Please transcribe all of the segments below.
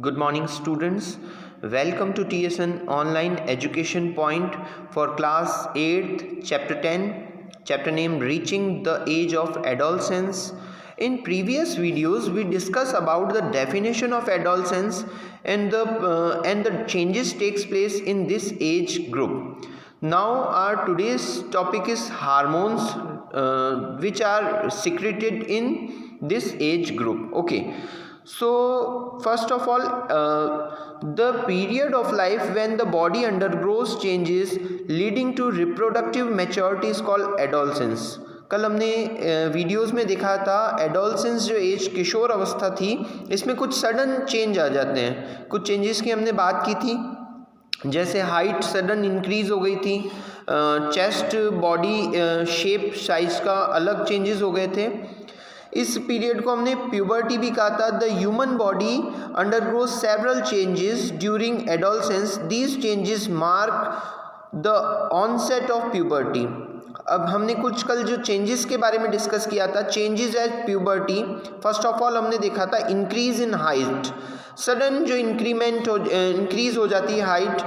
Good morning, students. Welcome to TSN Online Education Point for Class 8th, Chapter 10, chapter name Reaching the Age of Adolescence. In previous videos, we discussed about the definition of adolescence and the changes takes place in this age group. Now, our today's topic is hormones, which are secreted in this age group. Okay. So first of all, the period of life when the body undergoes changes leading to reproductive maturity is called adolescence. कल हमने videos में देखा था adolescence जो as किशोर अवस्था थी, इसमें कुछ सडन चेंज आ जाते हैं. कुछ चेंजेस की हमने बात की थी, जैसे हाइट सडन इंक्रीज हो गई थी, चेस्ट बॉडी शेप साइज का अलग चेंजेस हो गए थे. इस पीरियड को हमने प्यूबर्टी भी कहा था. The human body undergoes several changes during adolescence. These changes mark the onset of puberty. अब हमने कुछ कल जो चेंजेस के बारे में डिस्कस किया था, changes at puberty. First of all हमने देखा था इंक्रीज इन हाइट, सडन जो इंक्रीज हो जाती है हाइट.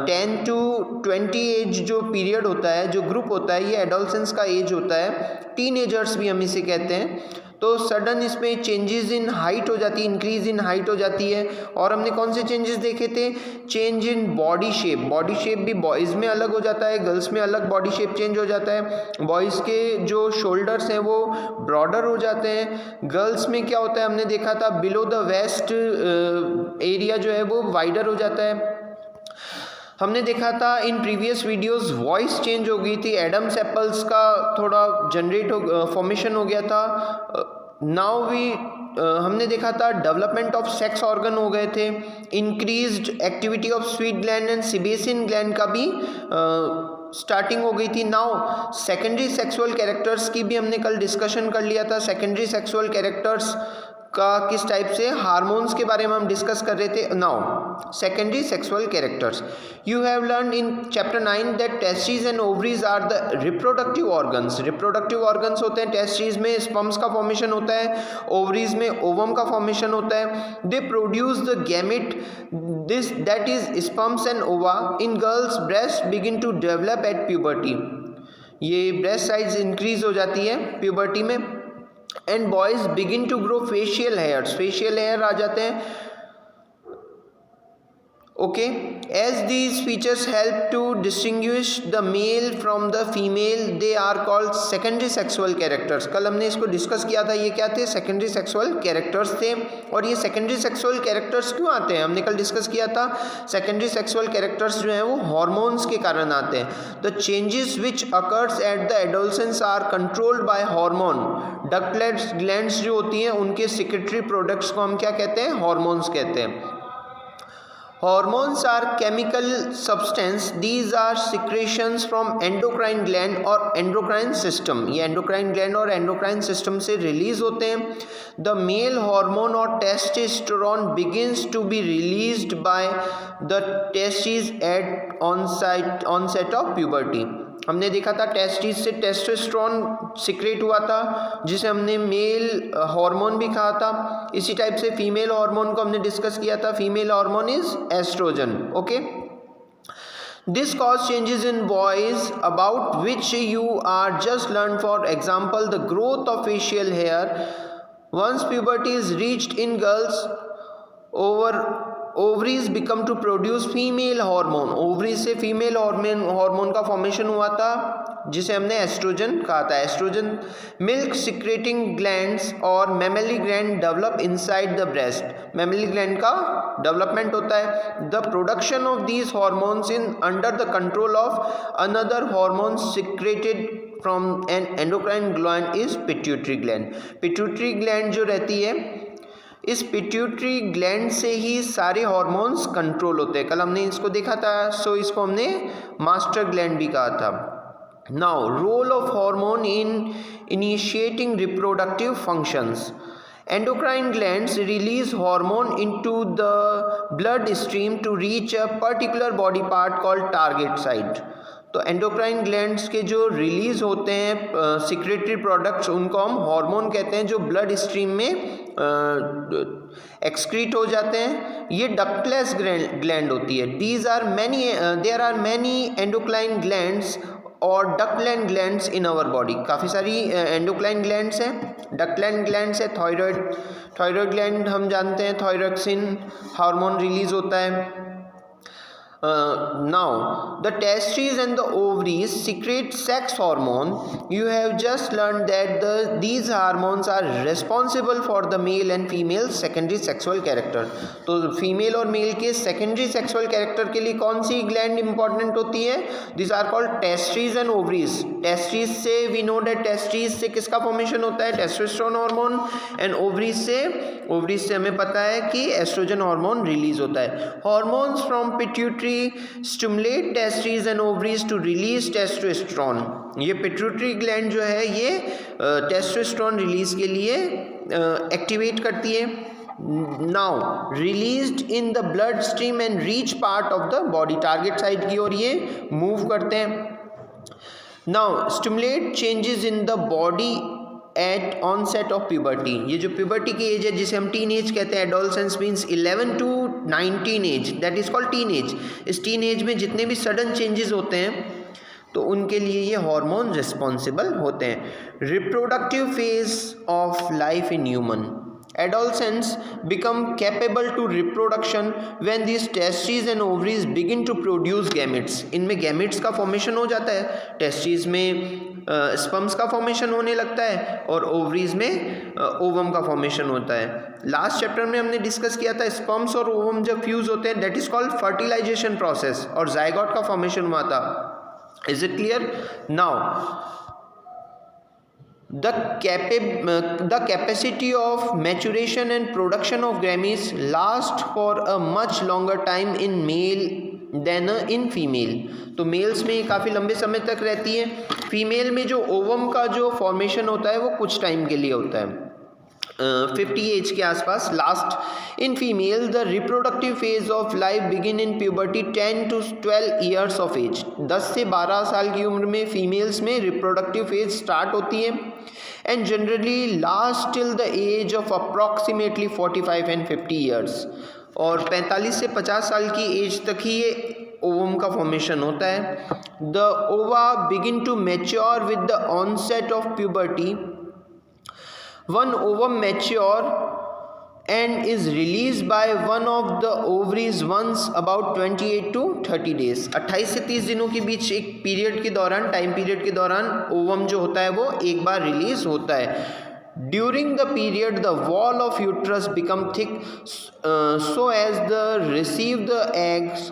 10 to 20 एज जो पीरियड होता है, जो ग्रुप होता है, ये एडोलसेंस का एज होता है. टीनेजर्स भी हम इसे कहते हैं. तो सडन इसमें चेंजेस इन हाइट हो जाती है, इंक्रीज इन हाइट हो जाती है. और हमने कौन से चेंजेस देखे थे? Change in body shape. Body shape भी बॉयज़ में अलग हो जाता है, गर्ल्स में अलग बॉडी शेप चेंज हो जाता है. बॉयज़ के जो शोल्डर्स हैं वो ब्रॉडर हो जाते हैं. गर्ल्स में क्या होता है, हमने देखा था बिलो द वेस्ट एरिया जो है वो वाइडर हो जाता है. हमने देखा था in previous videos voice change हो गई थी. एडम्स एप्पल्स का थोड़ा फॉर्मेशन हो गया था. नाउ हमने देखा था डेवलपमेंट ऑफ सेक्स ऑर्गन हो गए थे. Increased activity of sweat gland and sebaceous gland का भी स्टार्टिंग हो गई थी. नाउ सेकेंडरी सेक्सुअल कैरेक्टर्स की भी हमने कल डिस्कशन कर लिया था. सेकेंडरी सेक्सुअल कैरेक्टर्स का किस टाइप से, हार्मोन्स के बारे में हम डिस्कस कर रहे थे. Now secondary sexual characters. You have learn in chapter 9 that testis and ovaries are the reproductive organs. Reproductive organs होते हैं. टेस्टिस में स्पर्म्स का फॉर्मेशन होता है, ओवरीज में ओवम का फॉर्मेशन होता है. They produce the gamete, this that is sperms and ova. In girls breast begin to develop at puberty. ये ब्रेस्ट साइज इंक्रीज हो जाती है प्यूबर्टी में. And boys begin to grow facial hairs. Facial hair आ जाते हैं. Okay, as these features help to distinguish the male from the female, they are called secondary sexual characters. कल हमने इसको डिस्कस किया था. ये क्या थे? सेकेंडरी सेक्सुअल कैरेक्टर्स थे. और ये सेकेंडरी सेक्सुअल कैरेक्टर्स क्यों आते हैं, हमने कल डिस्कस किया था. सेकेंडरी सेक्सुअल कैरेक्टर्स जो हैं वो हार्मोन्स के कारण आते हैं. The changes which occurs at the adolescence are controlled by hormone. Ductless glands जो होती हैं उनके सिक्रेटरी प्रोडक्ट्स को हम क्या कहते हैं? हार्मोन्स कहते हैं. Hormones are chemical substance. These are secretions from endocrine gland और endocrine system. ये endocrine gland और endocrine system से release होते हैं. The male hormone or testosterone begins to be released by the testes at onset of puberty. हमने देखा था testis से टेस्टोस्टेरोन सिक्रेट हुआ था, जिसे हमने मेल हार्मोन भी कहा था. इसी टाइप से फीमेल हार्मोन को हमने डिस्कस किया था. Female hormone is estrogen. Okay, this cause changes in boys about which you are just learn. For example the growth of facial hair. Once puberty is reached in girls, ovaries become to produce female hormone. Ovaries से female hormone का formation हुआ था, जिसे हमने oestrogen कहा था. Oestrogen milk secreting glands और mammary gland develop inside the breast. Mammary gland का डेवलपमेंट होता है. The production of these hormones in under the control of another hormone secreted from an endocrine gland is pituitary gland. Pituitary gland जो रहती है, इस pituitary gland से ही सारे hormones control होते हैं. कल हमने इसको देखा था. सो इसको हमने मास्टर ग्लैंड भी कहा था. Now role of hormone in initiating reproductive functions. Endocrine glands release hormone into the blood stream to reach a particular body part called target site. तो एंडोक्राइन ग्लैंड्स के जो रिलीज होते हैं सिक्रेटरी प्रोडक्ट्स, उनको हम हार्मोन कहते हैं, जो ब्लड स्ट्रीम में एक्सक्रीट हो जाते हैं। ये डक्टलेस ग्लैंड होती है। There are many endocrine glands और ductless glands in our body. काफ़ी सारी एंडोक्राइन ग्लैंड्स हैं, डक्टलैंड ग्लैंड्स है, थायराइड ग्लैंड हम जानते हैं, थायरॉक्सिन हार्मोन रिलीज होता है। Now the testes and the ovaries secrete sex hormone. You have just learned that these hormones are responsible for the male and female secondary sexual character. तो female और male के secondary sexual character के लिए कौन सी gland important होती है? This are called testis and ovaries. Testis से वी नो दैट टेस्टिस से किसका फॉर्मेशन होता है? Testosterone hormone. एंड ओवरीज से हमें पता है कि एस्ट्रोजन हार्मोन रिलीज होता है। Hormones from pituitary stimulate testes and ovaries to release testosterone। ये पिट्यूटरी ग्लैंड जो है ये टेस्टोस्टेरोन रिलीज के लिए एक्टिवेट करती है। Now released in the blood stream and reach part of the body, target side की ओर ये मूव करते हैं। Now stimulate changes in the body at onset of puberty. ये जो प्यूबर्टी की एज है जिसे हम टीन एज कहते हैं, adolescence means 11 to 19 age, that is called teen age. इस टीन एज में जितने भी सडन चेंजेस होते हैं तो उनके लिए ये हार्मोन रिस्पॉन्सिबल होते हैं। Reproductive phase of life in human, adolescents become capable to reproduction when these testes and ovaries begin to produce gametes। इनमें gametes का फॉर्मेशन हो जाता है, टेस्टिस में स्पर्म्स का फॉर्मेशन होने लगता है और ओवरीज में ओवम का फॉर्मेशन होता है। लास्ट चैप्टर में हमने डिस्कस किया था स्पर्म्स और ओवम जब फ्यूज होते हैं that is called fertilization process और जाइगोट का फॉर्मेशन हुआ था। Is it clear? Now the capacity of maturation and production of gametes last for a much longer time in male than in female। तो mails में काफ़ी लंबे समय तक रहती है। फीमेल में जो ओवम का जो फॉर्मेशन होता है वो कुछ टाइम के लिए होता है, 50 एज के आसपास last. In female the reproductive phase of life begin in puberty 10 to 12 years of age. 10 से 12 साल की उम्र में फीमेल्स में रिप्रोडक्टिव फेज स्टार्ट होती है and generally last till the age of approximately 45 and 50 years. और 45 से 50 साल की एज तक ही ये ओवम का फॉर्मेशन होता है। The ova begin to mature with the onset of puberty. One ovum mature and is released by one of the ovaries once about 28 to 30 days। 28 से 30 दिनों के बीच एक पीरियड के दौरान, टाइम पीरियड के दौरान ओवम जो होता है वो एक बार रिलीज होता है। During the period the wall of uterus become thick so as the receive the eggs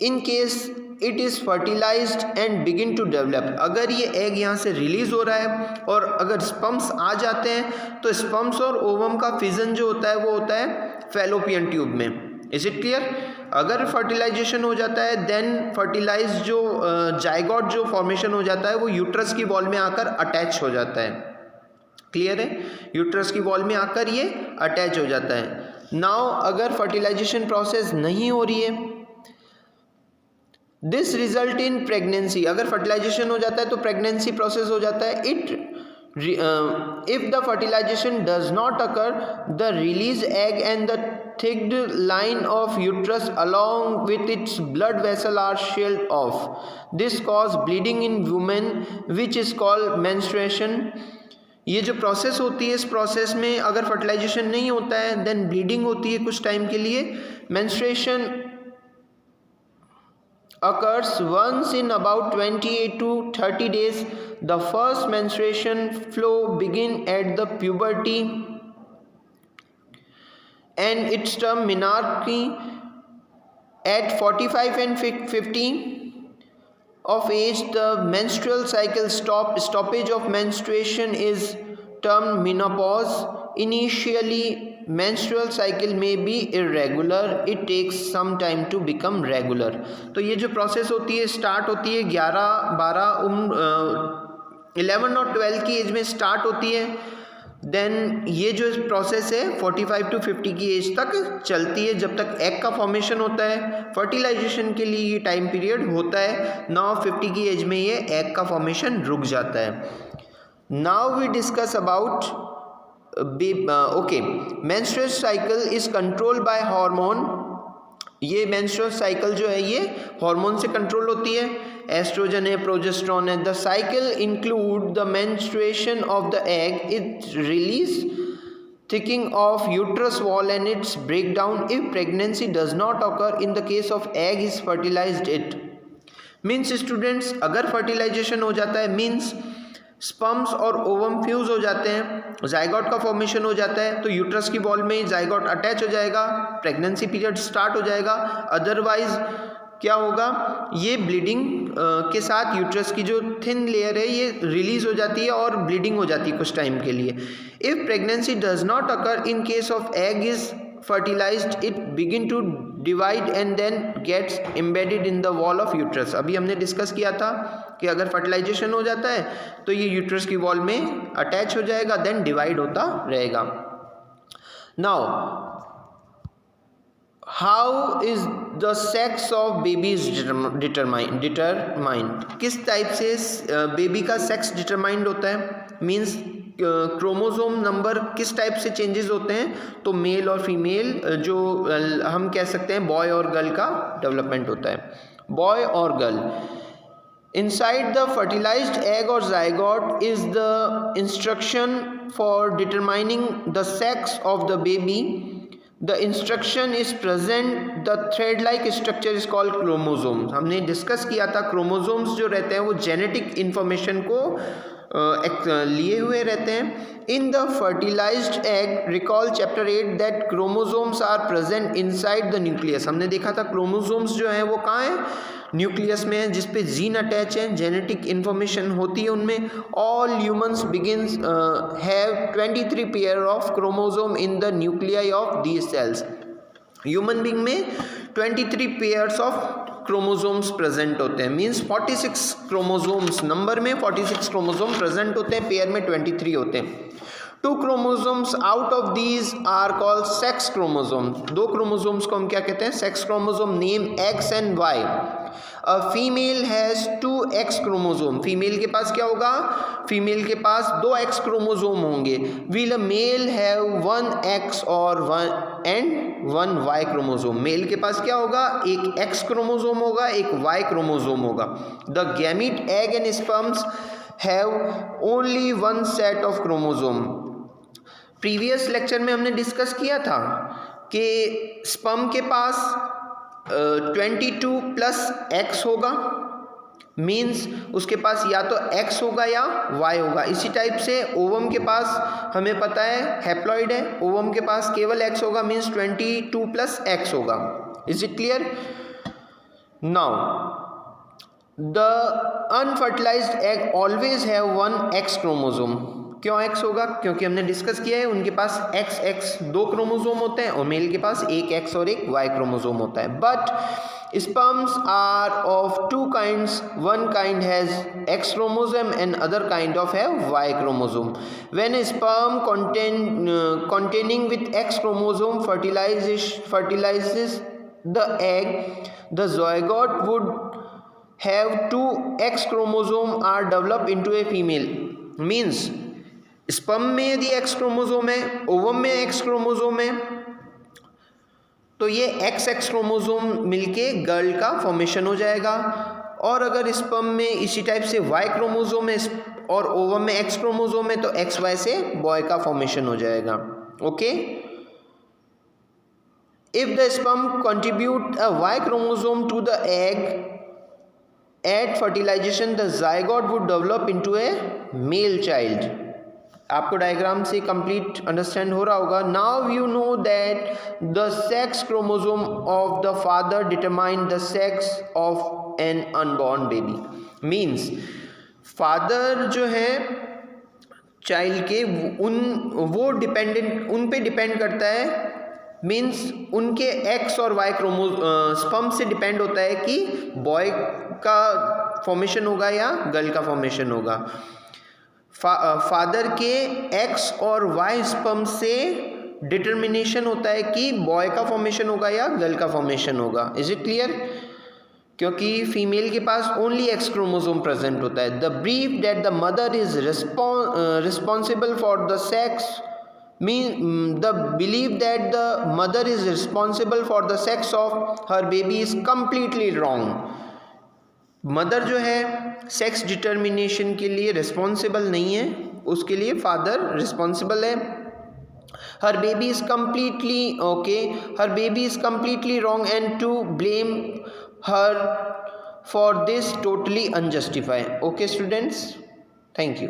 in case it is fertilized and begin to develop. अगर ये एग यहाँ से रिलीज हो रहा है और अगर स्पर्म्स आ जाते हैं तो स्पर्म्स और ओवम का फिजन जो होता है वो होता है फैलोपियन ट्यूब में। Is it clear? अगर फर्टिलाइजेशन हो जाता है देन फर्टिलाइज जो जाइगोट जो फॉर्मेशन हो जाता है वो यूट्रस की वॉल में आकर अटैच हो जाता है। क्लियर है? यूट्रस की वॉल में आकर ये अटैच हो जाता है। नाउ अगर फर्टिलाइजेशन प्रोसेस नहीं हो रही है, दिस रिजल्ट इन प्रेगनेंसी। अगर फर्टिलाइजेशन हो जाता है तो प्रेगनेंसी प्रोसेस हो जाता है। If the fertilisation does not occur the release egg and the thickened line of uterus along with its blood vessel are shield off. This cause bleeding in women which is called menstruation. ये जो process होती है इस process में अगर fertilisation नहीं होता है देन ब्लीडिंग होती है कुछ टाइम के लिए। Menstruation occurs once in about 28 to 30 days. The first menstruation flow begin at the puberty and its term menarche at 45 and 50 of age. The menstrual cycle stoppage of menstruation is termed menopause. Initially menstrual cycle may be irregular, it takes some time to become regular। तो ये जो process होती है start होती है 11, 12 11 और 12 की as में स्टार्ट होती है। देन ये जो प्रोसेस है 45 to 50 की एज तक चलती है, जब तक एग का फॉर्मेशन होता है। फर्टिलाइजेशन के लिए ये टाइम पीरियड होता है। नाउ 50 की एज में ये एग का फॉर्मेशन रुक जाता है। Now we discuss about okay, menstrual cycle is controlled by hormone. ये मेंस्ट्रुअल साइकिल जो है ये हार्मोन से कंट्रोल होती है। एस्ट्रोजन है, प्रोजेस्टेरोन है। The cycle include the menstruation of the egg, it release thickening of uterus wall and its breakdown if pregnancy does not occur in the case of egg is fertilized it means students, अगर fertilization हो जाता है means sperms और ovum fuse हो जाते हैं, zygote का formation हो जाता है, तो यूट्रस की वॉल में जाइगोट अटैच हो जाएगा, प्रेगनेंसी पीरियड स्टार्ट हो जाएगा। अदरवाइज क्या होगा, ये ब्लीडिंग के साथ यूट्रस की जो थिन लेयर है ये रिलीज हो जाती है और ब्लीडिंग हो जाती है कुछ टाइम के लिए। If pregnancy does not occur in case of egg is fertilized, it begin to divide and then gets embedded in the wall of uterus। अभी हमने डिस्कस किया था कि अगर फर्टिलाइजेशन हो जाता है तो ये यूट्रस की वॉल में अटैच हो जाएगा, देन डिवाइड होता रहेगा। Now how is the sex of baby determined, किस टाइप से बेबी का सेक्स डिटरमाइंड होता है, मीन्स क्रोमोसोम नंबर किस टाइप से चेंजेस होते हैं। तो मेल और फीमेल जो हम कह सकते हैं बॉय और गर्ल का डेवलपमेंट होता है। बॉय और girl, inside the fertilised egg और zygote is the instruction for determining the sex of the baby. The instruction is present, the thread like structure is called chromosomes. हमने discuss किया था chromosomes जो रहते हैं वो जेनेटिक इंफॉर्मेशन को लिए हुए रहते हैं। In the fertilised egg, recall chapter 8 that chromosomes are present inside the nucleus. हमने देखा था क्रोमोसोम्स जो हैं वो कहाँ हैं, न्यूक्लियस में है, जिसपे जीन अटैच है, जेनेटिक इंफॉर्मेशन होती है उनमें। All humans begins have 23 pair of chromosome in the nuclei of these cells. Human being में 23 पेयर्स ऑफ क्रोमोसोम्स प्रेजेंट होते हैं, मींस 46 क्रोमोसोम्स, नंबर में 46 क्रोमोसोम प्रेजेंट होते हैं, पेयर में 23 होते हैं। 2 chromosomes out of these are called sex chromosome. 2 chromosomes को हम क्या कहते हैं, sex chromosome, name X and Y. A female has 2 X chromosome. Female के पास क्या होगा, फीमेल के पास 2 एक्स क्रोमोसोम होंगे। Will a male have 1 X और 1 वाई क्रोमोसोम। मेल के पास क्या होगा, एक एक्स क्रोमोसोम होगा, एक वाई क्रोमोसोम होगा। The gamete, egg and sperms have only 1 set of chromosome. Previous lecture में हमने डिस्कस किया था कि स्पर्म के पास 22 प्लस एक्स होगा, मीन्स उसके पास या तो एक्स होगा या वाई होगा। इसी टाइप से ओवम के पास हमें पता है हैप्लॉइड है, ओवम के पास केवल एक्स होगा, मीन्स 22 प्लस एक्स होगा। Is it clear? Now the unfertilised egg always have 1 x chromosome. क्यों एक्स होगा, क्योंकि हमने डिस्कस किया है उनके पास एक्स एक्स 2 क्रोमोसोम होते हैं और मेल के पास एक एक्स और एक वाई क्रोमोसोम होता है। But sperms are of 2 kinds, one kind has X chromosome and other kind of have Y chromosome. When a sperm containing with X chromosome fertilizes the egg, the zygote would have 2 X chromosome are developed into a female. Means sperm में यदि x chromosome है, ovum में x chromosome है, तो ये x x chromosome मिलके girl का formation हो जाएगा। और अगर स्पर्म में इसी टाइप से वाई क्रोमोसोम है और ओवम में एक्स क्रोमोसोम है तो एक्स वाई से बॉय का फॉर्मेशन हो जाएगा। Okay, if the sperm contribute a Y chromosome to the egg at fertilization, the zygote would develop into a male child. आपको डायग्राम से कंप्लीट अंडरस्टैंड हो रहा होगा। Now you know that the sex chromosome of the father determine the sex of an unborn baby. Means father जो है child के वो dependent उन पे डिपेंड करता है, मीन्स उनके एक्स और वाई स्पर्म से डिपेंड होता है कि बॉय का फॉर्मेशन होगा या गर्ल का फॉर्मेशन होगा। फादर के एक्स और वाई स्पर्म से डिटर्मिनेशन होता है कि बॉय का फॉर्मेशन होगा या गर्ल का फॉर्मेशन होगा. Is it clear? क्योंकि फीमेल के पास ओनली एक्स क्रोमोसोम प्रेजेंट होता है. The belief that the mother is responsible for the sex the belief that the mother is responsible for the sex of her baby is completely wrong. Mother जो है sex determination के लिए responsible नहीं है, उसके लिए फादर रिस्पॉन्सिबल है. हर बेबी इज कम्प्लीटली ओके, हर baby is completely wrong and to blame her for this totally unjustified. Okay students, thank you.